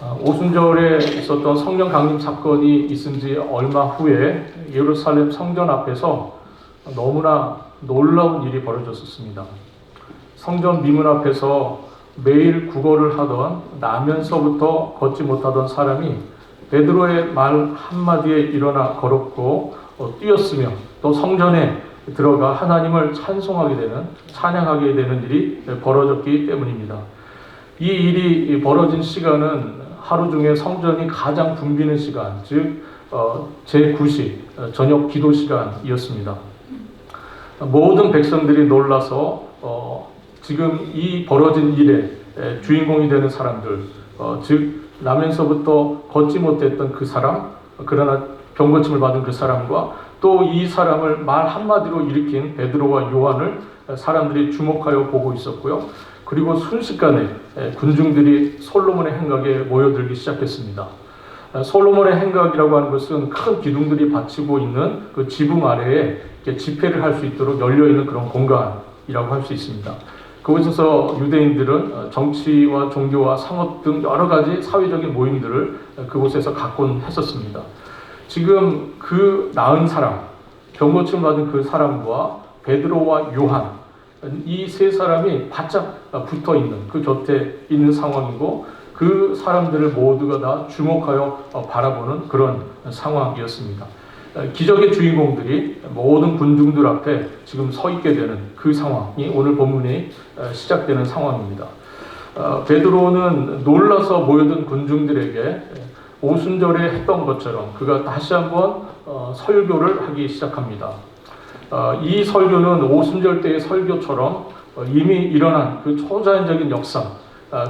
오순절에 있었던 성령 강림 사건이 있은 지 얼마 후에 예루살렘 성전 앞에서 너무나 놀라운 일이 벌어졌었습니다. 성전 미문 앞에서 매일 구걸을 하던 나면서부터 걷지 못하던 사람이 베드로의 말 한마디에 일어나 걸었고 뛰었으며 또 성전에 들어가 하나님을 찬송하게 되는, 찬양하게 되는 일이 벌어졌기 때문입니다. 이 일이 벌어진 시간은 하루 중에 성전이 가장 붐비는 시간, 즉 제9시 저녁 기도 시간이었습니다. 모든 백성들이 놀라서 지금 이 벌어진 일의 주인공이 되는 사람들, 즉 나면서부터 걷지 못했던 그 사람, 그러나 병고침을 받은 그 사람과 또 이 사람을 말 한마디로 일으킨 베드로와 요한을 사람들이 주목하여 보고 있었고요. 그리고 순식간에 군중들이 솔로몬의 행각에 모여들기 시작했습니다. 솔로몬의 행각이라고 하는 것은 큰 기둥들이 받치고 있는 그 지붕 아래에 집회를 할 수 있도록 열려있는 그런 공간이라고 할 수 있습니다. 그곳에서 유대인들은 정치와 종교와 상업 등 여러 가지 사회적인 모임들을 그곳에서 갖곤 했었습니다. 지금 그 나은 사람, 병고침 받은 그 사람과 베드로와 요한, 이 세 사람이 바짝 붙어 있는 그 곁에 있는 상황이고 그 사람들을 모두가 다 주목하여 바라보는 그런 상황이었습니다. 기적의 주인공들이 모든 군중들 앞에 지금 서 있게 되는 그 상황이 오늘 본문이 시작되는 상황입니다. 베드로는 놀라서 모여든 군중들에게 오순절에 했던 것처럼 그가 다시 한번 설교를 하기 시작합니다. 이 설교는 오순절 때의 설교처럼 이미 일어난 그 초자연적인 역사,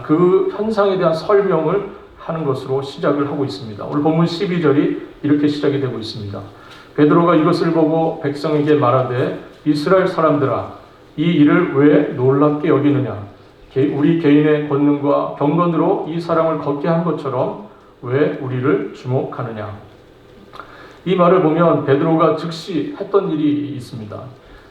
그 현상에 대한 설명을 하는 것으로 시작을 하고 있습니다. 오늘 본문 12절이 이렇게 시작이 되고 있습니다. 베드로가 이것을 보고 백성에게 말하되 이스라엘 사람들아 이 일을 왜 놀랍게 여기느냐, 우리 개인의 권능과 경건으로 이 사람을 걷게 한 것처럼 왜 우리를 주목하느냐. 이 말을 보면 베드로가 즉시 했던 일이 있습니다.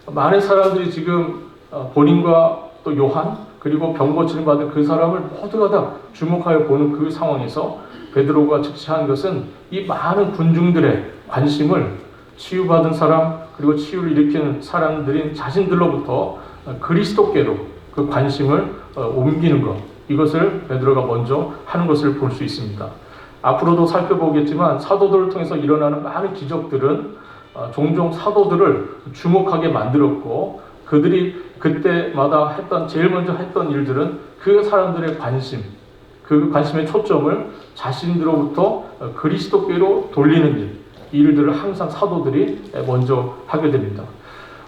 많은 사람들이 지금 본인과 또 요한 그리고 병고침을 받은 그 사람을 모두가 다 주목하여 보는 그 상황에서 베드로가 즉시 한 것은 이 많은 군중들의 관심을 치유받은 사람 그리고 치유를 일으키는 사람들인 자신들로부터 그리스도께로 그 관심을 옮기는 것, 이것을 베드로가 먼저 하는 것을 볼 수 있습니다. 앞으로도 살펴보겠지만 사도들을 통해서 일어나는 많은 기적들은 종종 사도들을 주목하게 만들었고 그들이 그때마다 제일 먼저 했던 일들은 그 사람들의 관심, 그 관심의 초점을 자신들로부터 그리스도께로 돌리는 이 일들을 항상 사도들이 먼저 하게 됩니다.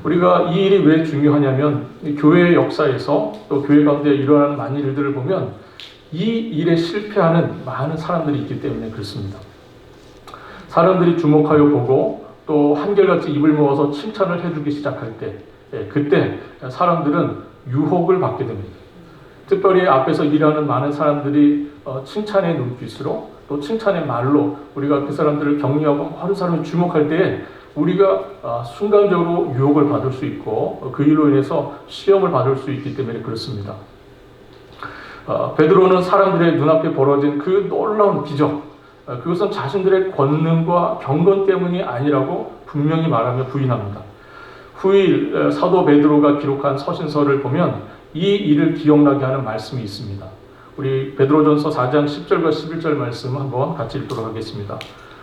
우리가 이 일이 왜 중요하냐면 교회의 역사에서 또 교회 가운데 일어나는 많은 일들을 보면 이 일에 실패하는 많은 사람들이 있기 때문에 그렇습니다. 사람들이 주목하여 보고 또 한결같이 입을 모아서 칭찬을 해주기 시작할 때 그때 사람들은 유혹을 받게 됩니다. 특별히 앞에서 일하는 많은 사람들이 칭찬의 눈빛으로 또 칭찬의 말로 우리가 그 사람들을 격려하고 모든 사람을 주목할 때에 우리가 순간적으로 유혹을 받을 수 있고 그 일로 인해서 시험을 받을 수 있기 때문에 그렇습니다. 베드로는 사람들의 눈앞에 벌어진 그 놀라운 기적, 그것은 자신들의 권능과 경건 때문이 아니라고 분명히 말하며 부인합니다. 후일 사도 베드로가 기록한 서신서를 보면 이 일을 기억나게 하는 말씀이 있습니다. 우리 베드로전서 4장 10절과 11절 말씀 한번 같이 읽도록 하겠습니다.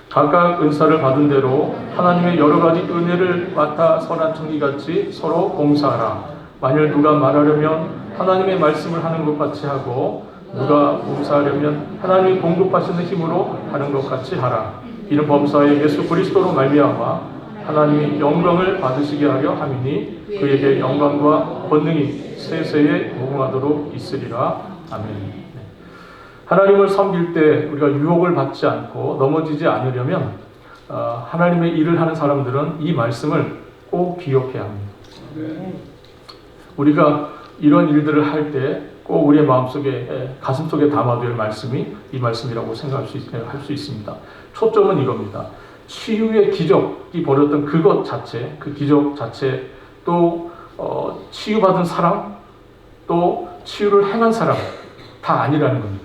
각각 은사를 받은 대로 하나님의 여러 가지 은혜를 맡아 선한 청기같이 서로 봉사하라. 만일 누가 말하려면 하나님의 말씀을 하는 것 같이 하고 누가 봉사하려면 하나님이 공급하시는 힘으로 하는 것 같이 하라. 이는 범사에 예수 그리스도로 말미암아 하나님이 영광을 받으시게 하려 함이니 그에게 영광과 권능이 세세에 무궁하도록 있으리라. 아멘. 하나님을 섬길 때 우리가 유혹을 받지 않고 넘어지지 않으려면 하나님의 일을 하는 사람들은 이 말씀을 꼭 기억해야 합니다. 우리가 이런 일들을 할 때 꼭 우리의 마음속에 가슴속에 담아둘 말씀이 이 말씀이라고 생각할 수 있습니다. 초점은 이겁니다. 치유의 기적이 벌어졌던 그것 자체, 그 기적 자체, 또 치유받은 사람, 또 치유를 행한 사람 다 아니라는 겁니다.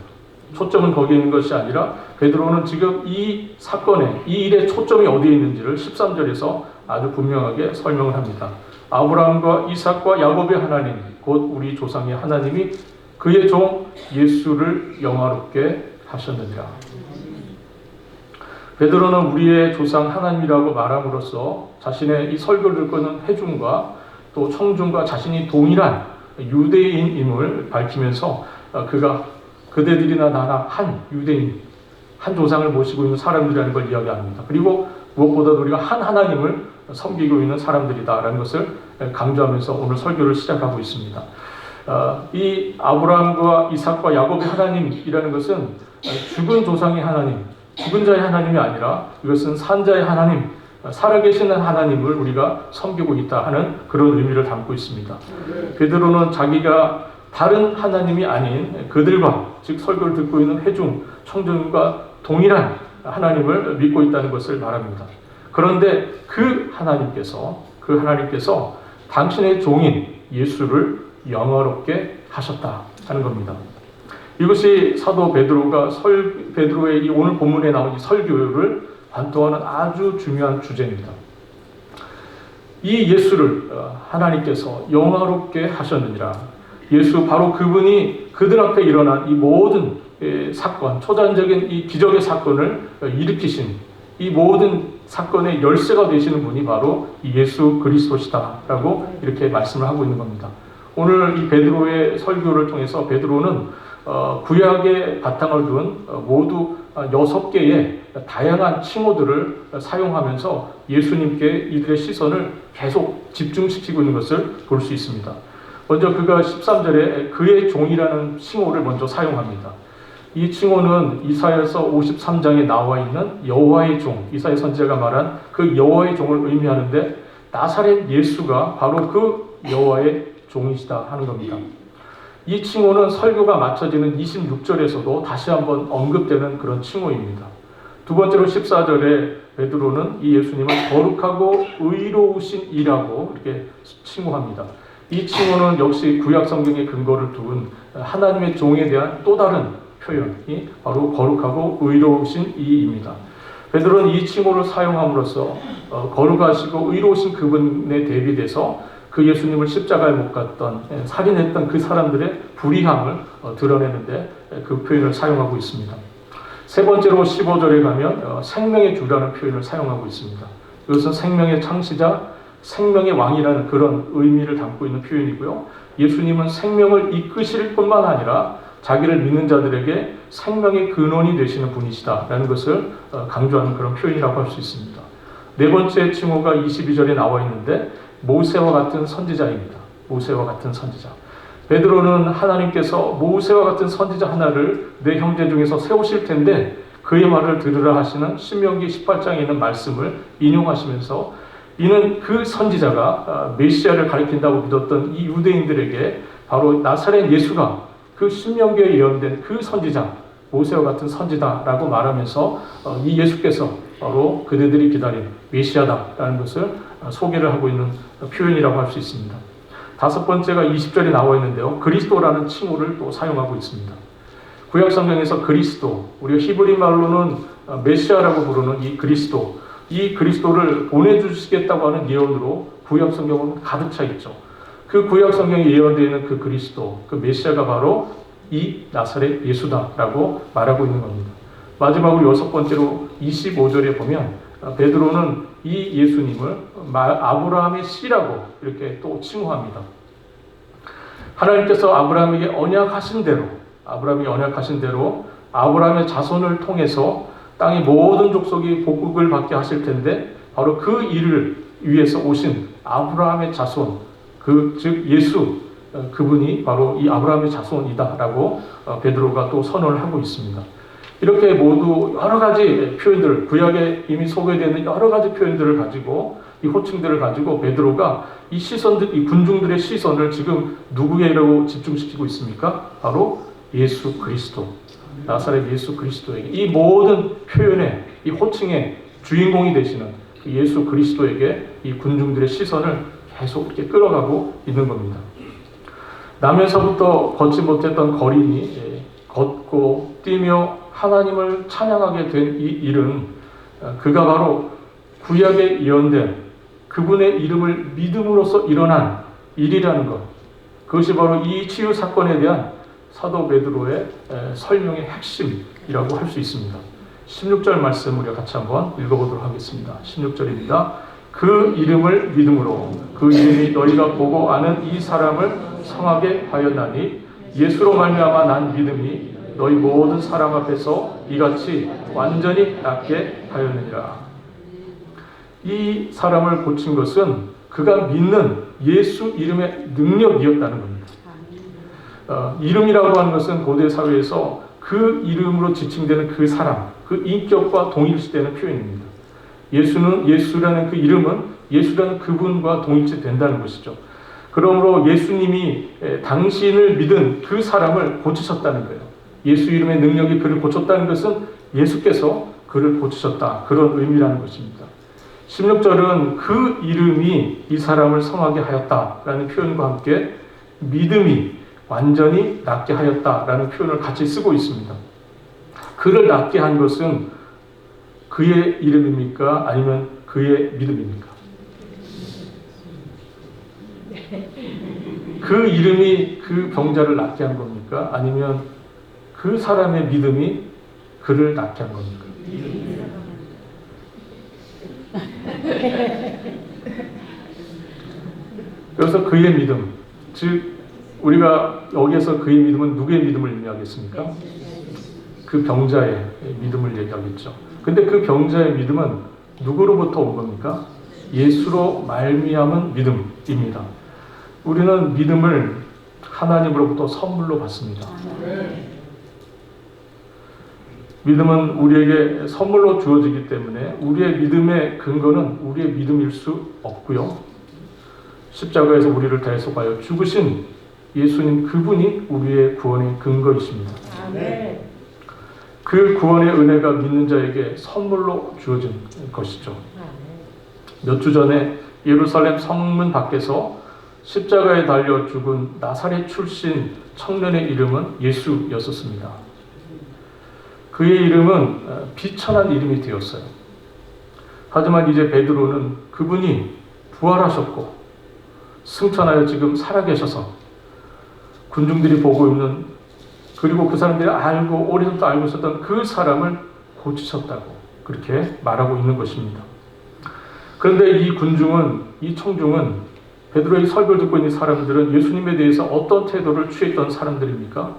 초점은 거기에 있는 것이 아니라 베드로는 지금 이 사건에, 이 일의 초점이 어디에 있는지를 13절에서 아주 분명하게 설명을 합니다. 아브라함과 이삭과 야곱의 하나님, 곧 우리 조상의 하나님이 그의 종 예수를 영화롭게 하셨느니라. 베드로는 우리의 조상 하나님이라고 말함으로써 자신의 이 설교를 듣고는 회중과 또 청중과 자신이 동일한 유대인임을 밝히면서 그대들이나 나나 한 유대인, 한 조상을 모시고 있는 사람들이라는 걸 이야기합니다. 그리고 무엇보다도 우리가 한 하나님을 섬기고 있는 사람들이다라는 것을 강조하면서 오늘 설교를 시작하고 있습니다. 이 아브라함과 이삭과 야곱의 하나님이라는 것은 죽은 조상의 하나님, 죽은 자의 하나님이 아니라 이것은 산 자의 하나님, 살아계시는 하나님을 우리가 섬기고 있다 하는 그런 의미를 담고 있습니다. 베드로는 자기가 다른 하나님이 아닌 그들과, 즉 설교를 듣고 있는 회중, 청중과 동일한 하나님을 믿고 있다는 것을 말합니다. 그런데 그 하나님께서 당신의 종인 예수를 영화롭게 하셨다 하는 겁니다. 이것이 사도 베드로의 이 오늘 본문에 나온 이 설교를 관통하는 아주 중요한 주제입니다. 이 예수를 하나님께서 영화롭게 하셨느니라. 예수, 바로 그분이 그들 앞에 일어난 이 모든 사건, 초자연적인 이 기적의 사건을 일으키신 이 모든 사건의 열쇠가 되시는 분이 바로 이 예수 그리스도시다라고 이렇게 말씀을 하고 있는 겁니다. 오늘 이 베드로의 설교를 통해서 베드로는 구약의 바탕을 둔 모두 6개의 다양한 칭호들을 사용하면서 예수님께 이들의 시선을 계속 집중시키고 있는 것을 볼 수 있습니다. 먼저 그가 13절에 그의 종이라는 칭호를 먼저 사용합니다. 이 칭호는 이사야서 53장에 나와 있는 여호와의 종, 이사야 선지자가 말한 그 여호와의 종을 의미하는데 나사렛 예수가 바로 그 여호와의 종이시다 하는 겁니다. 이 칭호는 설교가 마쳐지는 26절에서도 다시 한번 언급되는 그런 칭호입니다. 두 번째로 14절에 베드로는 이 예수님을 거룩하고 의로우신 이라고 이렇게 칭호합니다. 이 칭호는 역시 구약 성경의 근거를 둔 하나님의 종에 대한 또 다른 표현이 바로 거룩하고 의로우신 이입니다. 베드로는 이 칭호를 사용함으로써 거룩하시고 의로우신 그분에 대비돼서 그 예수님을 십자가에 못 갔던, 살인했던 그 사람들의 불의함을 드러내는데 그 표현을 사용하고 있습니다. 세 번째로 15절에 가면 생명의 주라는 표현을 사용하고 있습니다. 이것은 생명의 창시자, 생명의 왕이라는 그런 의미를 담고 있는 표현이고요. 예수님은 생명을 이끄실 뿐만 아니라 자기를 믿는 자들에게 생명의 근원이 되시는 분이시다라는 것을 강조하는 그런 표현이라고 할 수 있습니다. 네 번째 칭호가 22절에 나와 있는데 모세와 같은 선지자입니다. 모세와 같은 선지자. 베드로는 하나님께서 모세와 같은 선지자 하나를 내 형제 중에서 세우실 텐데 그의 말을 들으라 하시는 신명기 18장에 있는 말씀을 인용하시면서 이는 그 선지자가 메시아를 가리킨다고 믿었던 이 유대인들에게 바로 나사렛 예수가 그 신명기에 예언된 그 선지자, 모세와 같은 선지자라고 말하면서 이 예수께서 바로 그들이 기다린 메시아다라는 것을 소개를 하고 있는 표현이라고 할 수 있습니다. 다섯 번째가 20절에 나와 있는데요. 그리스도라는 칭호를 또 사용하고 있습니다. 구약 성경에서 그리스도, 우리가 히브리 말로는 메시아라고 부르는 이 그리스도를 보내주시겠다고 하는 예언으로 구약 성경은 가득 차 있죠. 그 구약 성경에 예언되어 있는 그 그리스도, 그 메시아가 바로 이 나사렛 예수다라고 말하고 있는 겁니다. 마지막으로 여섯 번째로 25절에 보면 베드로는 이 예수님을 아브라함의 씨라고 이렇게 또 칭호합니다. 하나님께서 아브라함에게 언약하신 대로 아브라함의 자손을 통해서 땅의 모든 족속이 복국을 받게 하실 텐데 바로 그 일을 위해서 오신 아브라함의 자손, 즉 예수, 그분이 바로 이 아브라함의 자손이다라고 베드로가 또 선언을 하고 있습니다. 이렇게 모두 여러 가지 표현들, 구약에 이미 소개되는 여러 가지 표현들을 가지고 이 호칭들을 가지고 베드로가 이 시선들, 이 군중들의 시선을 지금 누구에게로 집중시키고 있습니까? 바로 예수 그리스도, 나사렛 예수 그리스도에게 이 모든 표현의 이 호칭의 주인공이 되시는 예수 그리스도에게 이 군중들의 시선을 계속 이렇게 끌어가고 있는 겁니다. 나면서부터 걷지 못했던 거린이 걷고 뛰며 하나님을 찬양하게 된 이 일은 그가 바로 구약에 예언된 그분의 이름을 믿음으로써 일어난 일이라는 것, 그것이 바로 이 치유 사건에 대한 사도 베드로의 설명의 핵심이라고 할 수 있습니다. 16절 말씀 우리가 같이 한번 읽어보도록 하겠습니다. 16절입니다. 그 이름을 믿음으로 그 이름이 너희가 보고 아는 이 사람을 성하게 하였나니 예수로 말미암아 난 믿음이 너희 모든 사람 앞에서 이같이 완전히 낫게 하였느니라. 이 사람을 고친 것은 그가 믿는 예수 이름의 능력이었다는 겁니다. 이름이라고 하는 것은 고대 사회에서 그 이름으로 지칭되는 그 사람, 그 인격과 동일시되는 표현입니다. 예수라는 그 이름은 예수라는 그분과 동일시된다는 것이죠. 그러므로 예수님이 당신을 믿은 그 사람을 고치셨다는 거예요. 예수 이름의 능력이 그를 고쳤다는 것은 예수께서 그를 고치셨다, 그런 의미라는 것입니다. 16절은 그 이름이 이 사람을 성하게 하였다라는 표현과 함께 믿음이 완전히 낫게 하였다라는 표현을 같이 쓰고 있습니다. 그를 낫게 한 것은 그의 이름입니까? 아니면 그의 믿음입니까? 그 이름이 그 병자를 낫게 한 겁니까? 아니면 그 사람의 믿음이 그를 낫게 한 겁니까? 그래서 그의 믿음, 즉 우리가 여기에서 그의 믿음은 누구의 믿음을 의미하겠습니까? 그 병자의 믿음을 얘기하겠죠. 근데 그 병자의 믿음은 누구로부터 온 겁니까? 예수로 말미암은 믿음입니다. 우리는 믿음을 하나님으로부터 선물로 받습니다. 믿음은 우리에게 선물로 주어지기 때문에 우리의 믿음의 근거는 우리의 믿음일 수 없고요. 십자가에서 우리를 대속하여 죽으신 예수님 그분이 우리의 구원의 근거이십니다. 그 구원의 은혜가 믿는 자에게 선물로 주어진 것이죠. 몇 주 전에 예루살렘 성문 밖에서 십자가에 달려 죽은 나사렛 출신 청년의 이름은 예수였었습니다. 그의 이름은 비천한 이름이 되었어요. 하지만 이제 베드로는 그분이 부활하셨고 승천하여 지금 살아계셔서 군중들이 보고 있는, 그리고 그 사람들이 알고 오래전부터 알고 있었던 그 사람을 고치셨다고 그렇게 말하고 있는 것입니다. 그런데 이 군중은, 이 청중은, 베드로의 설교를 듣고 있는 사람들은 예수님에 대해서 어떤 태도를 취했던 사람들입니까?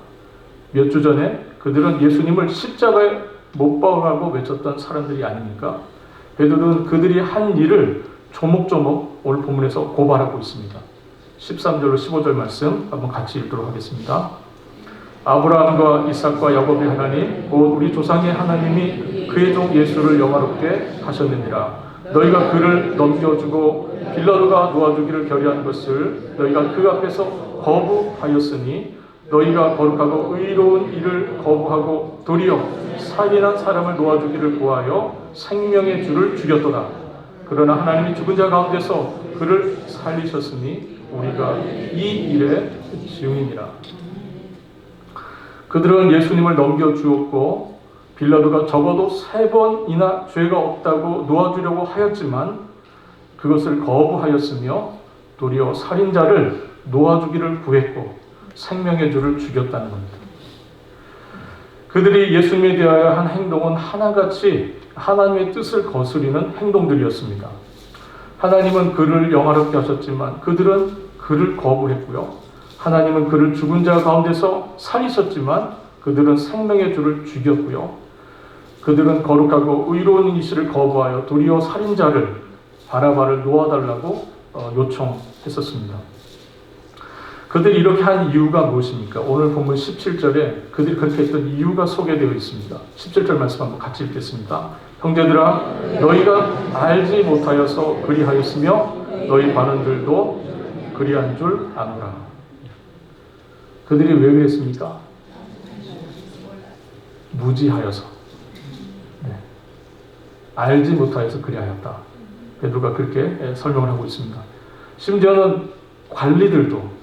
몇 주 전에 그들은 예수님을 십자가에 못 박으라고 외쳤던 사람들이 아닙니까? 베드로는 그들이 한 일을 조목조목 오늘 본문에서 고발하고 있습니다. 13절로 15절 말씀 한번 같이 읽도록 하겠습니다. 아브라함과 이삭과 야곱의 하나님 곧 우리 조상의 하나님이 그의 종 예수를 영화롭게 하셨느니라. 너희가 그를 넘겨주고 빌라도가 놓아주기를 결의한 것을 너희가 그 앞에서 거부하였으니 너희가 거룩하고 의로운 일을 거부하고 도리어 살인한 사람을 놓아주기를 구하여 생명의 주를 죽였도다. 그러나 하나님이 죽은 자 가운데서 그를 살리셨으니 우리가 이 일의 증인이라. 그들은 예수님을 넘겨주었고 빌라도가 적어도 3번이나 죄가 없다고 놓아주려고 하였지만 그것을 거부하였으며 도리어 살인자를 놓아주기를 구했고 생명의 주를 죽였다는 겁니다. 그들이 예수님에 대하여 한 행동은 하나같이 하나님의 뜻을 거스리는 행동들이었습니다. 하나님은 그를 영화롭게 하셨지만 그들은 그를 거부했고요. 하나님은 그를 죽은 자 가운데서 살리셨지만 그들은 생명의 주를 죽였고요. 그들은 거룩하고 의로운 이시를 거부하여 도리어 살인자를 바라바를 놓아달라고 요청했었습니다. 그들이 이렇게 한 이유가 무엇입니까? 오늘 본문 17절에 그들이 그렇게 했던 이유가 소개되어 있습니다. 17절 말씀 한번 같이 읽겠습니다. 형제들아 너희가 알지 못하여서 그리하였으며 너희 반원들도 그리한 줄 아노라. 그들이 왜 그랬습니까? 무지하여서. 알지 못하여서 그리하였다. 베드로가 그렇게 설명을 하고 있습니다. 심지어는 관리들도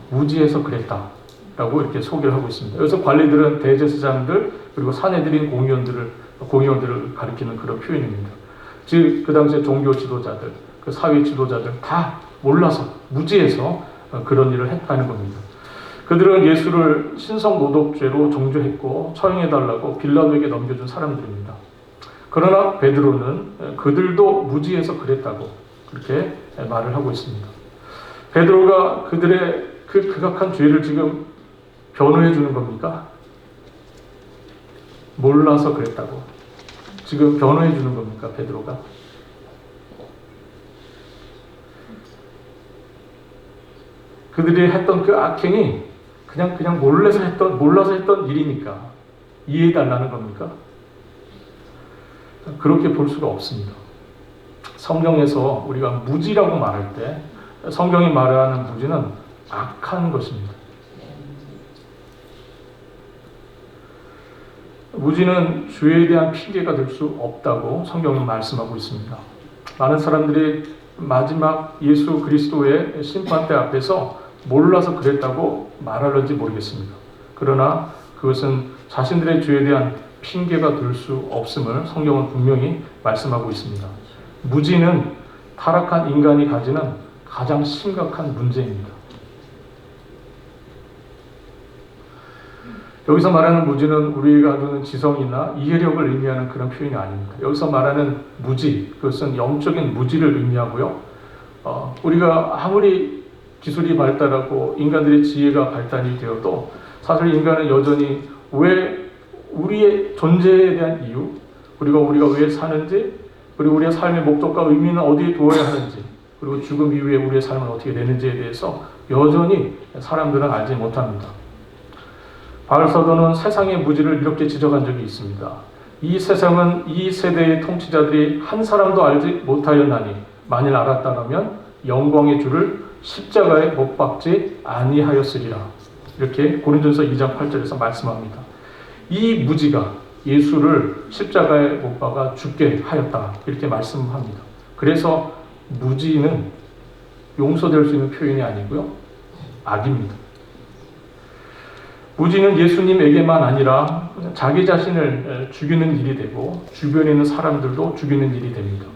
무지해서 그랬다. 관리들이라고 이렇게 소개를 하고 있습니다. 여기서 관리들은 대제사장들 그리고 사내들인 공의원들을 가리키는 그런 표현입니다. 즉 그 당시에 종교 지도자들, 그 사회 지도자들 다 몰라서 무지해서 그런 일을 했다는 겁니다. 그들은 예수를 신성모독죄로 정죄했고 처형해달라고 빌라도에게 넘겨준 사람들입니다. 그러나 베드로는 그들도 무지해서 그랬다고 그렇게 말을 하고 있습니다. 베드로가 그들의 그 극악한 죄를 지금 변호해 주는 겁니까? 몰라서 그랬다고 지금 변호해 주는 겁니까? 베드로가? 그들이 했던 그 악행이 그냥 몰라서 했던 일이니까 이해해 달라는 겁니까? 그렇게 볼 수가 없습니다. 성경에서 우리가 무지라고 말할 때 성경이 말하는 무지는 악한 것입니다. 무지는 죄에 대한 핑계가 될 수 없다고 성경은 말씀하고 있습니다. 많은 사람들이 마지막 예수 그리스도의 심판대 앞에서 몰라서 그랬다고 말하는지 모르겠습니다. 그러나 그것은 자신들의 죄에 대한 핑계가 될 수 없음을 성경은 분명히 말씀하고 있습니다. 무지는 타락한 인간이 가지는 가장 심각한 문제입니다. 여기서 말하는 무지는 우리가 두는 지성이나 이해력을 의미하는 그런 표현이 아닙니다. 여기서 말하는 무지, 그것은 영적인 무지를 의미하고요. 우리가 아무리 기술이 발달하고 인간들의 지혜가 발달이 되어도 사실 인간은 여전히 왜 우리의 존재에 대한 이유, 그리고 우리가 왜 사는지, 그리고 우리의 삶의 목적과 의미는 어디에 두어야 하는지, 그리고 죽음 이후에 우리의 삶은 어떻게 되는지에 대해서 여전히 사람들은 알지 못합니다. 바울 사도는 세상의 무지를 이렇게 지적한 적이 있습니다. 이 세상은 이 세대의 통치자들이 한 사람도 알지 못하였나니 만일 알았다면 영광의 주를 십자가에 못 박지 아니하였으리라. 이렇게 고린도전서 2장 8절에서 말씀합니다. 이 무지가 예수를 십자가에 못 박아 죽게 하였다. 이렇게 말씀합니다. 그래서 무지는 용서될 수 있는 표현이 아니고요. 악입니다. 무지는 예수님에게만 아니라 자기 자신을 죽이는 일이 되고 주변에 있는 사람들도 죽이는 일이 됩니다.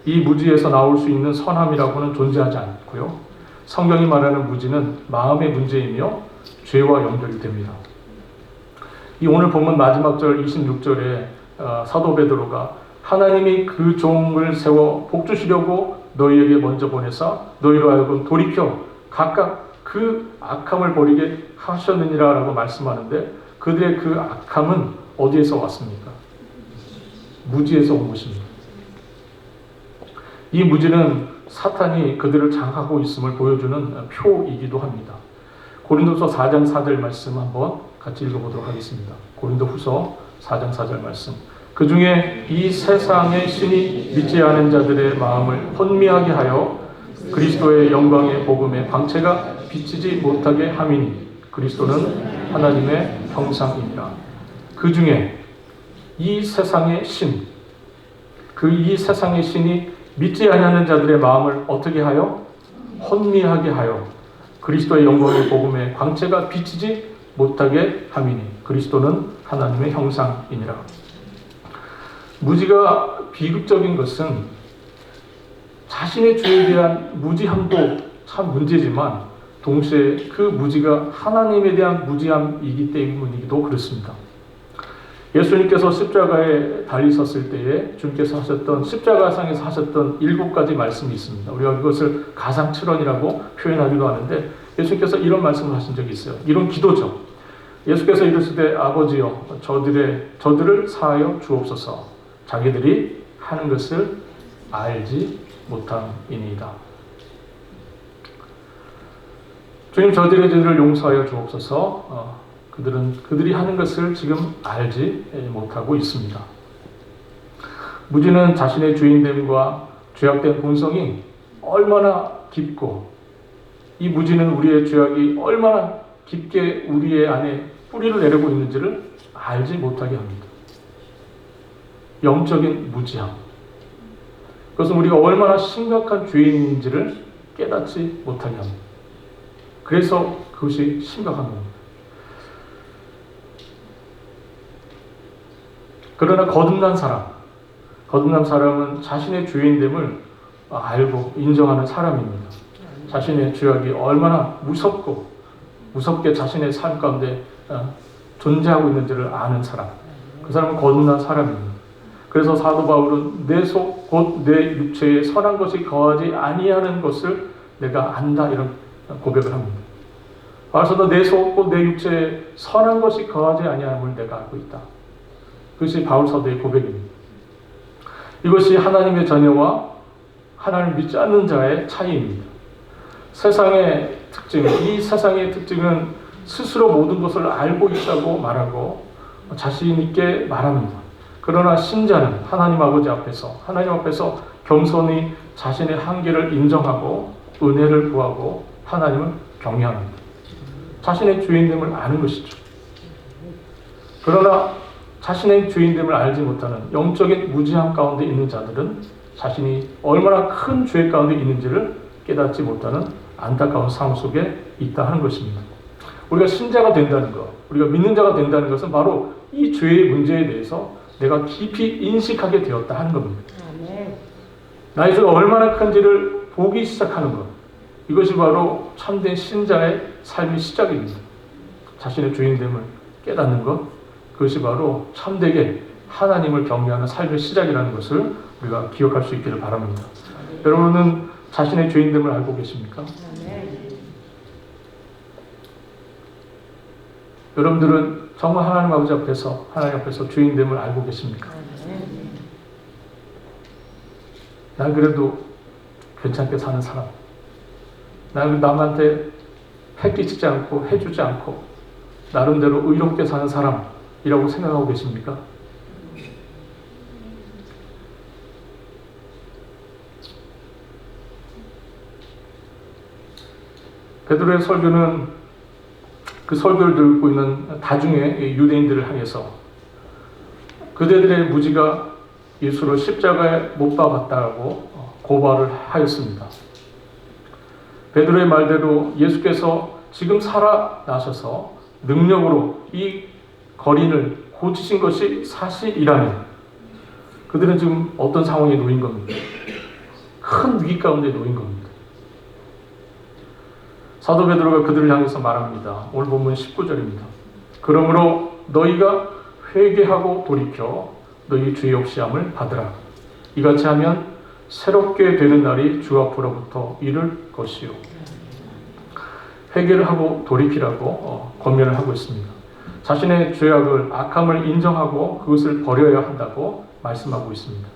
이 무지에서 나올 수 있는 선함이라고는 존재하지 않고요. 성경이 말하는 무지는 마음의 문제이며 죄와 연결이 됩니다. 이 오늘 본문 마지막 절 26절에 사도 베드로가 하나님이 그 종을 세워 복주시려고 너희에게 먼저 보내사 너희로 하여금 돌이켜 각각 그 악함을 버리게 하셨느니라 라고 말씀하는데 그들의 그 악함은 어디에서 왔습니까? 무지에서 온 것입니다. 이 무지는 사탄이 그들을 장악하고 있음을 보여주는 표이기도 합니다. 고린도서 4장 4절 말씀 한번 같이 읽어보도록 하겠습니다. 고린도후서 4장 4절 말씀. 그 중에 이 세상의 신이 믿지 않은 자들의 마음을 혼미하게 하여 그리스도의 영광의 복음의 광채가 비치지 못하게 함이니 그리스도는 하나님의 형상이니라. 그 중에 이 세상의 신, 이 세상의 신이 믿지 아니하는 자들의 마음을 어떻게 하여? 혼미하게 하여 그리스도의 영광의 복음의 광채가 비치지 못하게 함이니 그리스도는 하나님의 형상이니라. 무지가 비극적인 것은 자신의 죄에 대한 무지함도 참 문제지만 동시에 그 무지가 하나님에 대한 무지함이기 때문이기도 그렇습니다. 예수님께서 십자가에 달리셨을 때에 주님께서 하셨던 십자가상에서 하셨던 7가지 말씀이 있습니다. 우리가 이것을 가상칠언이라고 표현하기도 하는데 예수님께서 이런 말씀을 하신 적이 있어요. 이런 기도죠. 예수께서 이르시되 아버지여 저들을 사하여 주옵소서 자기들이 하는 것을 알지 못함이니이다. 주님 저들의 죄를 용서하여 주옵소서. 그들이 하는 것을 지금 알지 못하고 있습니다. 무지는 자신의 죄인됨과 죄악된 본성이 얼마나 깊고 이 무지는 우리의 죄악이 얼마나 깊게 우리의 안에 뿌리를 내리고 있는지를 알지 못하게 합니다. 영적인 무지함. 그것은 우리가 얼마나 심각한 죄인인지를 깨닫지 못하게 합니다. 그래서 그것이 심각한 겁니다. 그러나 거듭난 사람은 자신의 죄인됨을 알고 인정하는 사람입니다. 자신의 죄악이 얼마나 무섭게 자신의 삶 가운데 존재하고 있는지를 아는 사람. 그 사람은 거듭난 사람입니다. 그래서 사도 바울은 내 속 곧 내 육체에 선한 것이 거하지 아니하는 것을 내가 안다, 이런 고백을 합니다. 바울서도 내 속 곧 내 육체에 선한 것이 거하지 아니함을 내가 알고 있다. 그것이 바울서도의 고백입니다. 이것이 하나님의 자녀와 하나님을 믿지 않는 자의 차이입니다. 세상의 특징, 이 세상의 특징은 스스로 모든 것을 알고 있다고 말하고 자신 있게 말합니다. 그러나 신자는 하나님 앞에서 겸손히 자신의 한계를 인정하고 은혜를 구하고 하나님을 경외합니다. 자신의 죄인됨을 아는 것이죠. 그러나 자신의 죄인됨을 알지 못하는 영적인 무지함 가운데 있는 자들은 자신이 얼마나 큰 죄 가운데 있는지를 깨닫지 못하는 안타까운 삶 속에 있다 하는 것입니다. 우리가 신자가 된다는 것, 우리가 믿는 자가 된다는 것은 바로 이 죄의 문제에 대해서 내가 깊이 인식하게 되었다 하는 겁니다. 나의 죄가 얼마나 큰지를 보기 시작하는 것, 이것이 바로 참된 신자의 삶의 시작입니다. 자신의 죄인됨을 깨닫는 것, 그것이 바로 참되게 하나님을 경외하는 삶의 시작이라는 것을 우리가 기억할 수 있기를 바랍니다. 여러분은 자신의 죄인됨을 알고 계십니까? 여러분들은 정말 하나님 아버지 앞에서 죄인됨을 알고 계십니까? 난 그래도 괜찮게 사는 사람, 난 남한테 패기치지 않고 해주지 않고 나름대로 의롭게 사는 사람이라고 생각하고 계십니까? 베드로의 설교는 그 설교를 듣고 있는 다중의 유대인들을 향해서 그들의 무지가 예수를 십자가에 못 박았다고 고발을 하였습니다. 베드로의 말대로 예수께서 지금 살아나셔서 능력으로 이 거린을 고치신 것이 사실이라면 그들은 지금 어떤 상황에 놓인 겁니까? 큰 위기 가운데 놓인 겁니다. 사도 베드로가 그들을 향해서 말합니다. 오늘 본문 19절입니다. 그러므로 너희가 회개하고 돌이켜 너희 죄 없이함을 받으라. 이같이 하면 새롭게 되는 날이 주 앞으로부터 이를 것이요. 회개를 하고 돌이키라고 권면을 하고 있습니다. 자신의 죄악을, 악함을 인정하고 그것을 버려야 한다고 말씀하고 있습니다.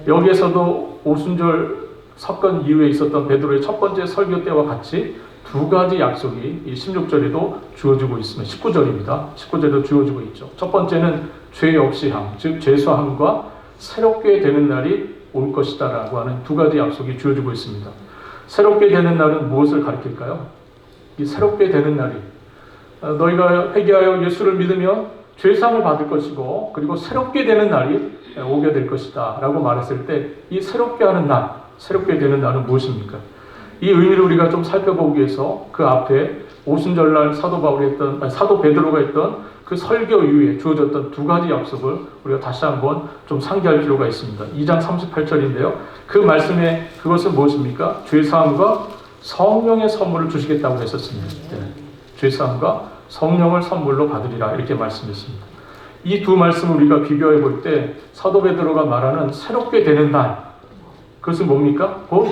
여기에서도 오순절 사건 이후에 있었던 베드로의 첫 번째 설교 때와 같이 두 가지 약속이 이 16절에도 주어지고 있습니다. 19절입니다. 19절에도 주어지고 있죠. 첫 번째는 죄 없이 함, 즉 죄수함과 새롭게 되는 날이 올 것이다 라고 하는 두 가지 약속이 주어지고 있습니다. 새롭게 되는 날은 무엇을 가리킬까요? 이 새롭게 되는 날이 너희가 회개하여 예수를 믿으면 죄사함을 받을 것이고 그리고 새롭게 되는 날이 오게 될 것이다 라고 말했을 때 이 새롭게 하는 날, 새롭게 되는 날은 무엇입니까? 이 의미를 우리가 좀 살펴보기 위해서 그 앞에 오순절날 사도 베드로가 했던 그 설교 이후에 주어졌던 두 가지 약속을 우리가 다시 한번 좀 상기할 필요가 있습니다. 2장 38절인데요. 그 말씀에 그것은 무엇입니까? 죄사함과 성령의 선물을 주시겠다고 했었습니다. 네. 죄사함과 성령을 선물로 받으리라 이렇게 말씀했습니다. 이 두 말씀을 우리가 비교해 볼 때 사도 베드로가 말하는 새롭게 되는 날, 그것은 뭡니까? 곧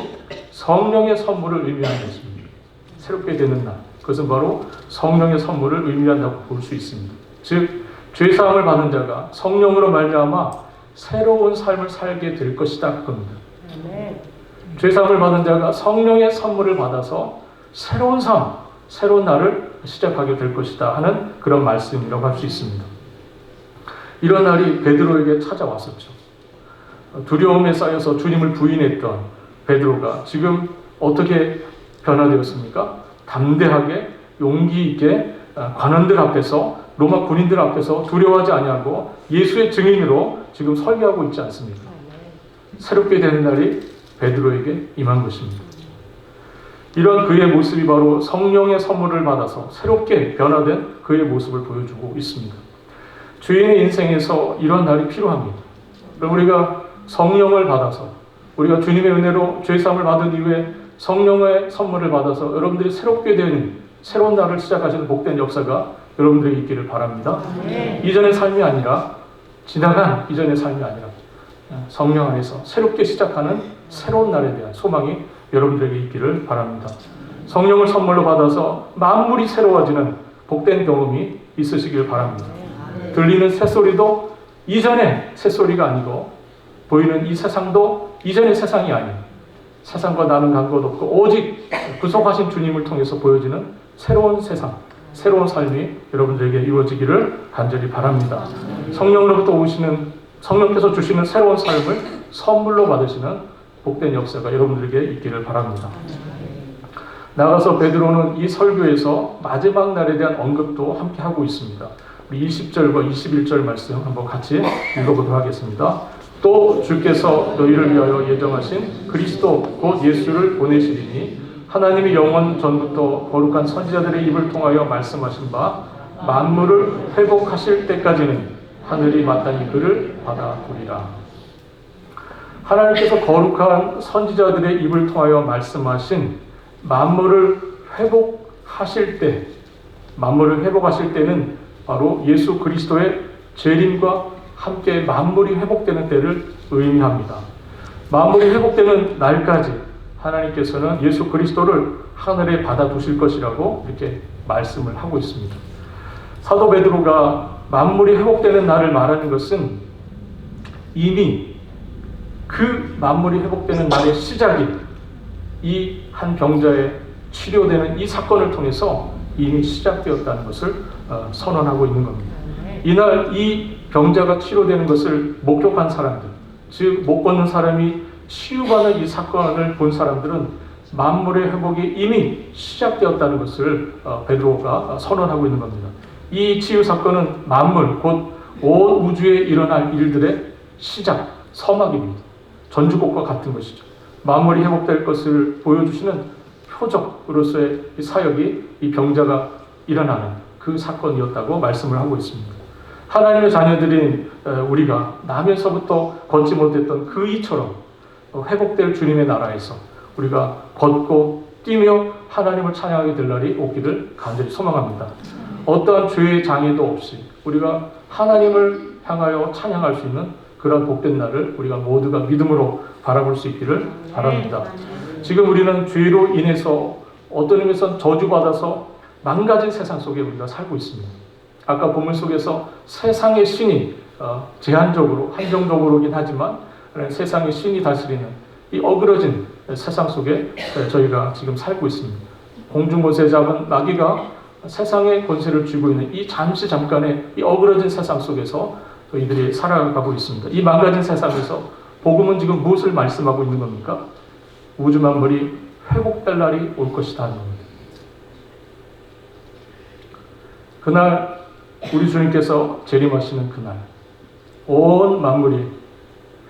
성령의 선물을 의미하는 것입니다. 새롭게 되는 날, 그것은 바로 성령의 선물을 의미한다고 볼 수 있습니다. 즉 죄사함을 받은 자가 성령으로 말미암아 새로운 삶을 살게 될 것이다 그겁니다. 죄사함을 받은 자가 성령의 선물을 받아서 새로운 삶, 새로운 날을 시작하게 될 것이다 하는 그런 말씀이라고 할 수 있습니다. 이런 날이 베드로에게 찾아왔었죠. 두려움에 쌓여서 주님을 부인했던 베드로가 지금 어떻게 변화되었습니까? 담대하게 용기 있게 관원들 앞에서, 로마 군인들 앞에서 두려워하지 아니하고 예수의 증인으로 지금 설교하고 있지 않습니까? 새롭게 되는 날이 베드로에게 임한 것입니다. 이런 그의 모습이 바로 성령의 선물을 받아서 새롭게 변화된 그의 모습을 보여주고 있습니다. 주인의 인생에서 이런 날이 필요합니다. 우리가 성령을 받아서, 우리가 주님의 은혜로 죄사함을 받은 이후에 성령의 선물을 받아서 여러분들이 새롭게 되는 새로운 날을 시작하시는 복된 역사가 여러분들에게 있기를 바랍니다. 이전의 삶이 아니라, 지나간 이전의 삶이 아니라 성령 안에서 새롭게 시작하는 새로운 날에 대한 소망이 여러분들에게 있기를 바랍니다. 성령을 선물로 받아서 만물이 새로워지는 복된 경험이 있으시길 바랍니다. 들리는 새소리도 이전의 새소리가 아니고, 보이는 이 세상도 이전의 세상이 아닌, 세상과 나는 관계 없고 오직 구속하신 주님을 통해서 보여지는 새로운 세상, 새로운 삶이 여러분들에게 이루어지기를 간절히 바랍니다. 성령으로부터 오시는, 성령께서 주시는 새로운 삶을 선물로 받으시는 복된 역사가 여러분들에게 있기를 바랍니다. 나가서 베드로는 이 설교에서 마지막 날에 대한 언급도 함께 하고 있습니다. 20절과 21절 말씀 한번 같이 읽어보도록 하겠습니다. 또 주께서 너희를 위하여 예정하신 그리스도 곧 예수를 보내시리니 하나님이 영원 전부터 거룩한 선지자들의 입을 통하여 말씀하신 바 만물을 회복하실 때까지는 하늘이 마땅히 그를 받아보리라. 하나님께서 거룩한 선지자들의 입을 통하여 말씀하신 만물을 회복하실 때, 만물을 회복하실 때는 바로 예수 그리스도의 재림과 함께 만물이 회복되는 때를 의미합니다. 만물이 회복되는 날까지 하나님께서는 예수 그리스도를 하늘에 받아두실 것이라고 이렇게 말씀을 하고 있습니다. 사도 베드로가 만물이 회복되는 날을 말하는 것은 이미 그 만물이 회복되는 날의 시작이 이 한 병자의 치료되는 이 사건을 통해서 이미 시작되었다는 것을 선언하고 있는 겁니다. 이날 이 병자가 치료되는 것을 목격한 사람들, 즉 못 걷는 사람이 치유받는 이 사건을 본 사람들은 만물의 회복이 이미 시작되었다는 것을 베드로가 선언하고 있는 겁니다. 이 치유 사건은 만물, 곧 온 우주에 일어날 일들의 시작, 서막입니다. 전주곡과 같은 것이죠. 만물이 회복될 것을 보여주시는 표적으로서의 이 사역이 이 병자가 일어나는 그 사건이었다고 말씀을 하고 있습니다. 하나님의 자녀들인 우리가 나면서부터 걷지 못했던 그 이처럼 회복될 주님의 나라에서 우리가 걷고 뛰며 하나님을 찬양하게 될 날이 오기를 간절히 소망합니다. 어떠한 죄의 장애도 없이 우리가 하나님을 향하여 찬양할 수 있는 그런 복된 날을 우리가 모두가 믿음으로 바라볼 수 있기를 바랍니다. 지금 우리는 죄로 인해서 어떤 의미에서 저주받아서 망가진 세상 속에 우리가 살고 있습니다. 아까 본문 속에서 세상의 신이 제한적으로, 한정적으로긴 하지만 세상의 신이 다스리는 이 어그러진 세상 속에 저희가 지금 살고 있습니다. 공중못에 잡은 마귀가 세상의 권세를 쥐고 있는 이 잠깐의 이 어그러진 세상 속에서 저희들이 살아가고 있습니다. 이 망가진 세상에서 복음은 지금 무엇을 말씀하고 있는 겁니까? 우주 만물이 회복될 날이 올 것이다 하는 겁니다. 그날 우리 주님께서 재림하시는 그날 온 만물이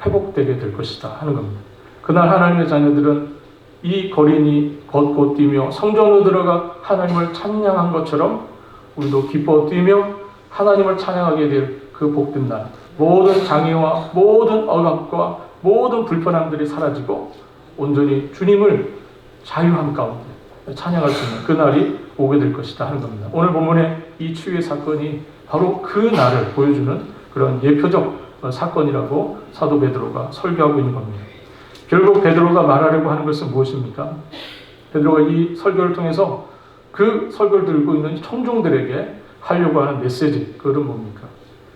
회복되게 될 것이다 하는 겁니다. 그날 하나님의 자녀들은 이 거린이 걷고 뛰며 성전으로 들어가 하나님을 찬양한 것처럼 우리도 기뻐 뛰며 하나님을 찬양하게 될 그 복된 날, 모든 장애와 모든 억압과 모든 불편함들이 사라지고 온전히 주님을 자유함 가운데 찬양할 수 있는 그 날이 오게 될 것이다 하는 겁니다. 오늘 본문의 이 치유의 사건이 바로 그 날을 보여주는 그런 예표적 사건이라고 사도 베드로가 설교하고 있는 겁니다. 결국 베드로가 말하려고 하는 것은 무엇입니까? 베드로가 이 설교를 통해서 그 설교를 들고 있는 청중들에게 하려고 하는 메시지, 그것은 뭡니까?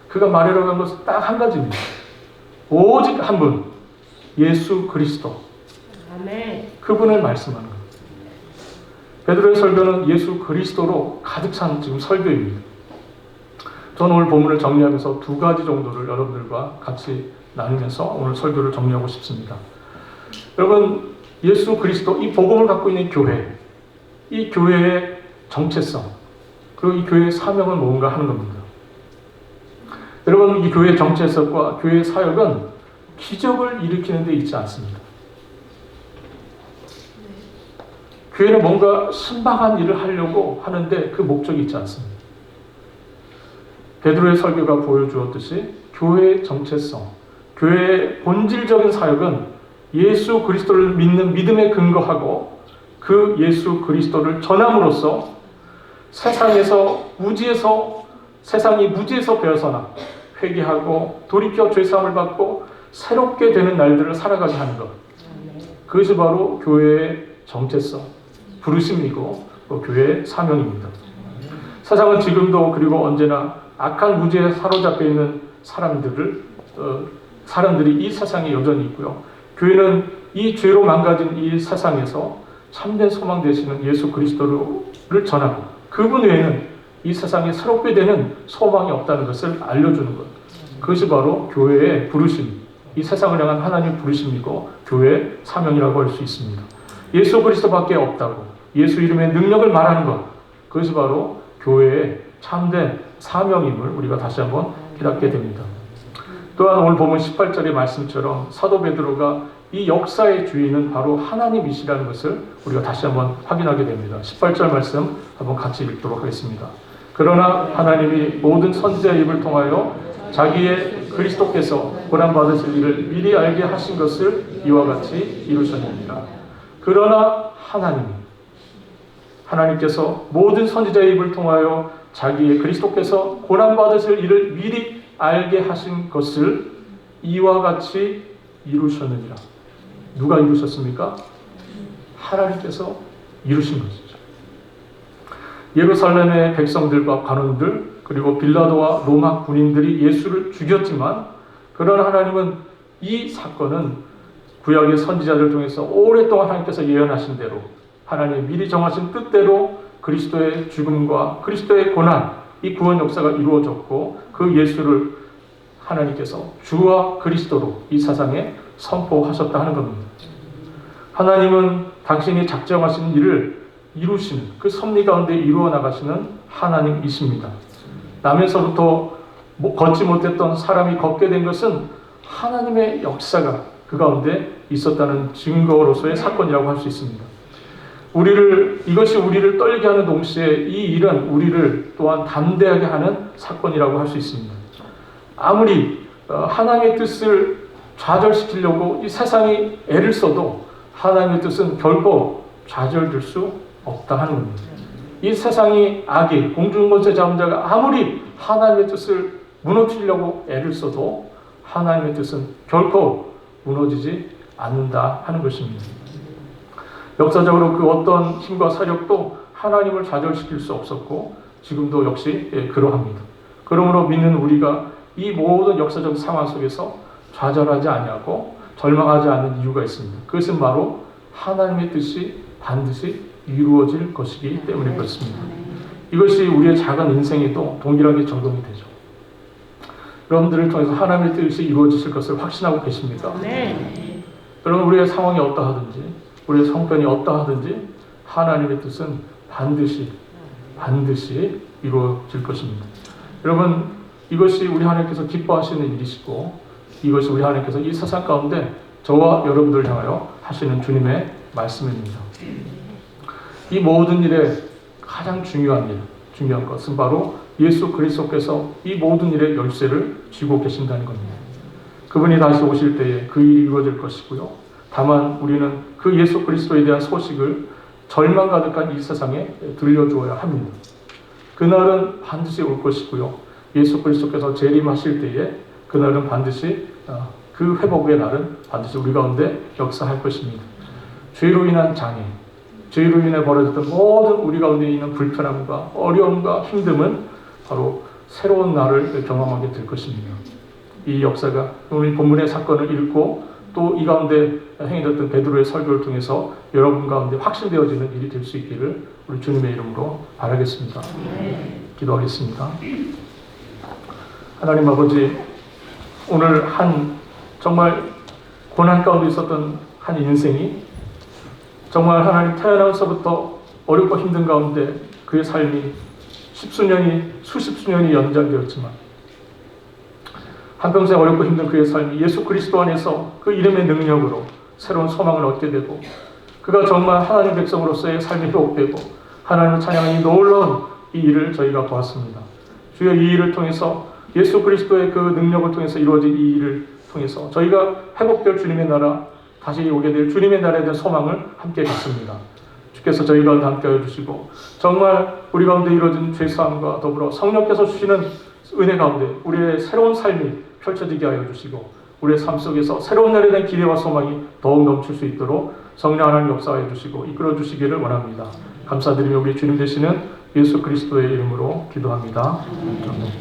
그가 말하려고 하는 것은 딱 한 가지입니다. 오직 한 분, 예수 그리스도. 아멘. 그분을 말씀하는 겁니다. 베드로의 설교는 예수 그리스도로 가득 찬 지금 설교입니다. 저는 오늘 본문을 정리하면서 두 가지 정도를 여러분들과 같이 나누면서 오늘 설교를 정리하고 싶습니다. 여러분, 예수 그리스도, 이 복음을 갖고 있는 교회, 이 교회의 정체성, 그리고 이 교회의 사명은 뭔가 하는 겁니다. 여러분, 이 교회의 정체성과 교회의 사역은 기적을 일으키는 데 있지 않습니다. 교회는 뭔가 신박한 일을 하려고 하는데 그 목적이 있지 않습니다. 베드로의 설교가 보여주었듯이 교회의 정체성, 교회의 본질적인 사역은 예수 그리스도를 믿는 믿음에 근거하고 그 예수 그리스도를 전함으로써 세상이 무지에서 배어서나 회개하고 돌이켜 죄사함을 받고 새롭게 되는 날들을 살아가게 하는 것. 그것이 바로 교회의 정체성, 부르심이고 교회의 사명입니다. 세상은 지금도 그리고 언제나 악한 무지에 사로잡혀 있는 사람들이 이 세상에 여전히 있고요. 교회는 이 죄로 망가진 이 세상에서 참된 소망 되시는 예수 그리스도를 전하고 그분 외에는 이 세상에 새롭게 되는 소망이 없다는 것을 알려주는 것. 그것이 바로 교회의 부르심, 이 세상을 향한 하나님의 부르심이고 교회의 사명이라고 할 수 있습니다. 예수 그리스도밖에 없다고 예수 이름의 능력을 말하는 것, 그것이 바로 교회의 참된 사명임을 우리가 다시 한번 깨닫게 됩니다. 또한 오늘 보면 18절의 말씀처럼 사도 베드로가 이 역사의 주인은 바로 하나님이시라는 것을 우리가 다시 한번 확인하게 됩니다. 18절 말씀 한번 같이 읽도록 하겠습니다. 그러나 하나님이 모든 선지자의 입을 통하여 자기의 그리스도께서 고난받으실 일을 미리 알게 하신 것을 이와 같이 이루셨느니라. 그러나 하나님께서 모든 선지자의 입을 통하여 자기의 그리스도께서 고난받으실 일을 미리 알게 하신 것을 이와 같이 이루셨느니라. 누가 이루셨습니까? 하나님께서 이루신 것이죠. 예루살렘의 백성들과 관원들 그리고 빌라도와 로마 군인들이 예수를 죽였지만 그러나 하나님은 이 사건은 구약의 선지자들 통해서 오랫동안 하나님께서 예언하신 대로 하나님이 미리 정하신 뜻대로 그리스도의 죽음과 그리스도의 고난, 이 구원 역사가 이루어졌고 그 예수를 하나님께서 주와 그리스도로 이 세상에 선포하셨다 하는 겁니다. 하나님은 당신이 작정하신 일을 이루시는 그 섭리 가운데 이루어 나가시는 하나님이십니다. 남에서부터 걷지 못했던 사람이 걷게 된 것은 하나님의 역사가 그 가운데 있었다는 증거로서의 사건이라고 할 수 있습니다. 이것이 우리를 떨게 하는 동시에 이 일은 우리를 또한 담대하게 하는 사건이라고 할 수 있습니다. 아무리 하나님의 뜻을 좌절시키려고 이 세상이 애를 써도 하나님의 뜻은 결코 좌절될 수 없다 하는 겁니다. 이 세상이 악이 공중권세 잡은 자가 아무리 하나님의 뜻을 무너뜨리려고 애를 써도 하나님의 뜻은 결코 무너지지 않는다 하는 것입니다. 역사적으로 그 어떤 힘과 세력도 하나님을 좌절시킬 수 없었고 지금도 역시 그러합니다. 그러므로 믿는 우리가 이 모든 역사적 상황 속에서 좌절하지 아니하고 절망하지 않는 이유가 있습니다. 그것은 바로 하나님의 뜻이 반드시 이루어질 것이기 때문에 그렇습니다. 이것이 우리의 작은 인생에도 동일하게 적용이 되죠. 여러분들을 통해서 하나님의 뜻이 이루어지실 것을 확신하고 계십니까? 네. 여러분 우리의 상황이 어떠하든지 우리의 성편이 어떠하든지 하나님의 뜻은 반드시 이루어질 것입니다. 여러분 이것이 우리 하나님께서 기뻐하시는 일이시고 이것이 우리 하나님께서 이 세상 가운데 저와 여러분들을 향하여 하시는 주님의 말씀입니다. 이 모든 일에 가장 중요한 것은 바로 예수 그리스도께서 이 모든 일의 열쇠를 쥐고 계신다는 겁니다. 그분이 다시 오실 때에 그 일이 이루어질 것이고요. 다만 우리는 그 예수 그리스도에 대한 소식을 절망 가득한 이 세상에 들려주어야 합니다. 그날은 반드시 올 것이고요. 예수 그리스도께서 재림하실 때에 그날은 반드시 그 회복의 날은 반드시 우리 가운데 역사할 것입니다. 죄로 인한 장애, 죄로 인해 벌어졌던 모든 우리 가운데 있는 불편함과 어려움과 힘듦은 바로 새로운 날을 경험하게 될 것입니다. 이 역사가 오늘 본문의 사건을 읽고 또 이 가운데 행해졌던 베드로의 설교를 통해서 여러분 가운데 확신되어지는 일이 될 수 있기를 우리 주님의 이름으로 바라겠습니다. 기도하겠습니다. 하나님 아버지, 오늘 정말 고난 가운데 있었던 한 인생이 정말 하나님 태어나서부터 어렵고 힘든 가운데 그의 삶이 수십 수년이 연장되었지만 한평생 어렵고 힘든 그의 삶이 예수 그리스도 안에서 그 이름의 능력으로 새로운 소망을 얻게 되고 그가 정말 하나님 백성으로서의 삶이 회복되고 하나님을 찬양하는 놀라운 이 일을 저희가 보았습니다. 주여, 이 일을 통해서 예수 그리스도의 그 능력을 통해서 이루어진 이 일을 통해서 저희가 회복될 주님의 나라, 다시 오게 될 주님의 나라에 대한 소망을 함께 갖습니다. 주께서 저희 가운데 함께하여 주시고 정말 우리 가운데 이루어진 죄사함과 더불어 성령께서 주시는 은혜 가운데 우리의 새로운 삶이 펼쳐지게 하여 주시고 우리의 삶 속에서 새로운 날에 대한 기대와 소망이 더욱 넘칠 수 있도록 성령 하나님 역사하여 주시고 이끌어 주시기를 원합니다. 감사드리며 우리 주님 되시는 예수 그리스도의 이름으로 기도합니다. 아멘.